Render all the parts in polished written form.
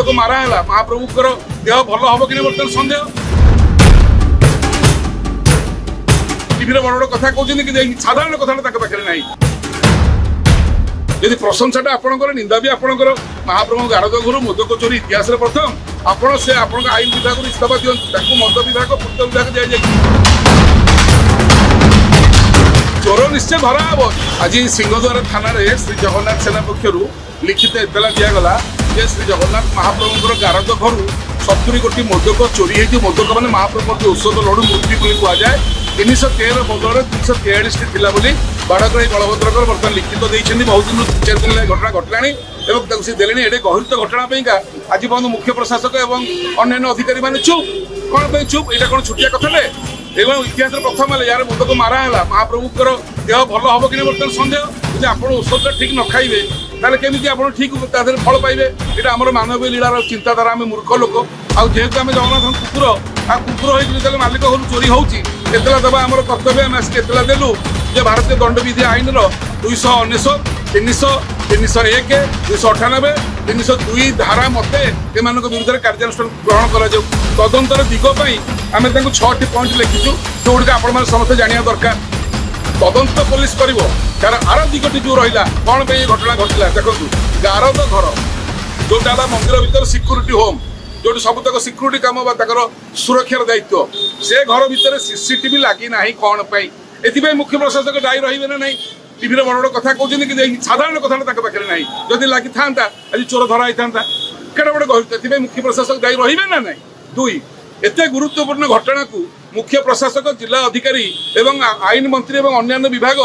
मदक माराला महाप्रभुकर देह भल हम कि बर्तमान सन्देह टीवी बड़ बड़ कथा कहते कि साधारण कथा पाखे ना यदि प्रशंसाटा आपंकर निंदा भी आपंकर महाप्रभु गारद गुरु मोदक चोरी इतिहास प्रथम आपण से आपण आईन विभाग इस्तीफा दिखाँ मद विभाग पूर्त विभाग दिया चोर निश्चय धरा हम आज सिंहद्वार थाना श्री जगन्नाथ सेना पक्षर लिखित एतला दिगला जे श्री जगन्नाथ महाप्रभुर गारद घर 70 कोटी मोदक चोरी होती मोदक मैंने महाप्रभु औषध लड़ू मूर्ति कहुए 313 बदल 343 थिला बाड़ग्राही बलभद्रकर बर्तमान लिखित देते बहुत दिन 4 दिन घटना घटला से देले ये गहित घटना आज बहुत मुख्य प्रशासक और अन्य अधिकारी मैंने चुप कौन चुप यहाँ कौन छुटिया कथा इतिहास प्रथम यार मोदक माराला महाप्रभुकर देह भल हम कि बर्तमान सन्देह यदि आप औषध ठीक न खाइबे ताले केमिति आपण ठीक फल पाइबे ये आम मानवीय लीलार चिंताधारा आम मूर्ख लोक आहेतु आम जगन्नाथ कुकुर आ कुकुर होते मालिक घर चोरी होती एतला दबा आम कर्तव्य आम आसिक एतला देलु जे भारतीय दंडविधि आईन 299 300 301 298 302 धारा मते एमान विरुद्ध में कार्यानुष्ठान ग्रहण कर तदंतर दिगपाई आम 6टी पॉइंट लिखिचु जोड़ आपण समस्त जाना दरकार तदंत पुलिस कर तार आर दिगटी जो रहा कौन पे घटना घटला देखो गारद घर जोटा मंदिर भीतर सिक्यूरीटी होम जो सबुतक सिक्यूरीटी काम सुरक्षार दायित्व से घर भितर सीसीटीवी लगी ना कौन पाई एथि मुख्य प्रशासक दायी रही ना नहीं टीवी बड़ बड़ कथा कहते कि साधारण कथा पाखे ना जदि लगी था आज चोर धरा था केटा बड़े गहित मुख्य प्रशासक दायी रही ना नहीं 2 एत गुरुत्वपूर्ण घटना को मुख्य प्रशासक जिला अधिकारी एवं आईन मंत्री और अन्य विभाग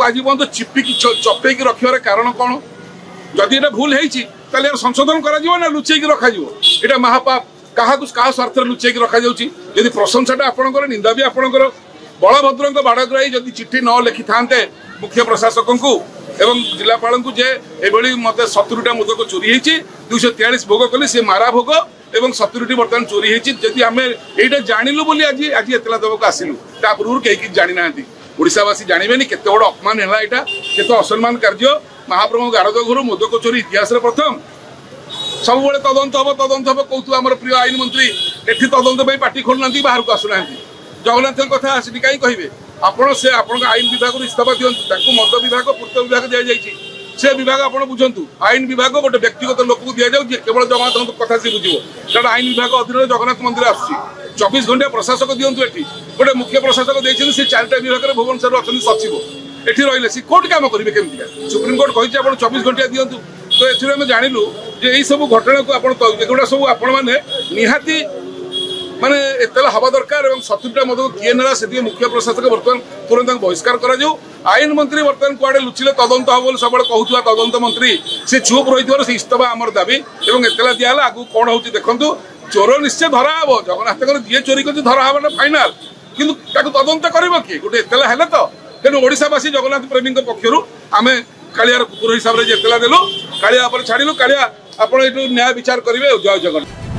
आज बहुत चिपिकी चपेकी रखार कारण कौन जदि ये भूल होती संशोधन कर लुचेक रखा यहाँ महापाप क्या स्वार्थ लुचेक रखा यदि प्रशंसाटा आपंकर निंदा भी आपंकर बलभद्र बाड़ग्राही जदि चिठी न लिखि था मुख्य प्रशासक को एवं जिलापाल को जे एभली मत 70टा मोदक चोरी होती 243 भोग कले सी मारा भोग एवं 70टी बर्तमान चोरी होती आम ये जानलु बोली आज आज एतला दबाक आसलु ता पूर्व कहीं जानी ना ओडावासी जानवे केते बड़ अपमान है यहाँ केते असम्मान कार्य महाप्रभु गारद घर मोदक चोरी इतिहास प्रथम सब तदंत हम कहतु आम प्रिय आईन मंत्री एटी तदंत पार्टी खोलना बाहर को आसुना जगन्नाथ कथा आसी कहीं कहे आपण से आपण आईन विभाग इस्तीफा दिखाँ मद विभाग पूर्त विभाग दि से विभाग आप बुझु आईन विभाग गोटे व्यक्तिगत लोक को दि जाए केवल जगन्नाथ कथा सी बुझे कारण आईन विभाग अधीन जगन्नाथ मंदिर आसूँ 24 घंटा प्रशासक दिंतु ये गोटे मुख्य प्रशासक देखते से 4टा विभाग में भुवनेश्वर अच्छा सचिव एटी रही सी कोर्ट काम करेंगे केमी सुप्रीमकोर्ट कही आप 24 घंटा दिंतु तो ये जानलु ये सब घटना को आपड़ा सब आपण मैंने निहाती माने एतला हवा दरकार और 70टा मदक किए ना से मुख्य प्रशासक बर्तमान तुरंत बहिष्कार कर आईन मंत्री बर्तमान कुआड़े लुचिले तदंत हम बोली सब कहूला तदंत मंत्री से चुप रही से इस्तीफा आमर दाबी और एतला दिहला आगू कौन हो देखु चोर निश्चय धरा हम जगन्नाथ जी चोरी कर धरा हम ना फाइनाल कि तदंत कर किए गोटे एतला है तो तेणु ओडावासी जगन्नाथ प्रेमी पक्षर आम कालियार कुकुर हिसाब से एतला देलु कालिया छाड़ू कालिया आप न्याय विचार करेंगे जय जगन्नाथ।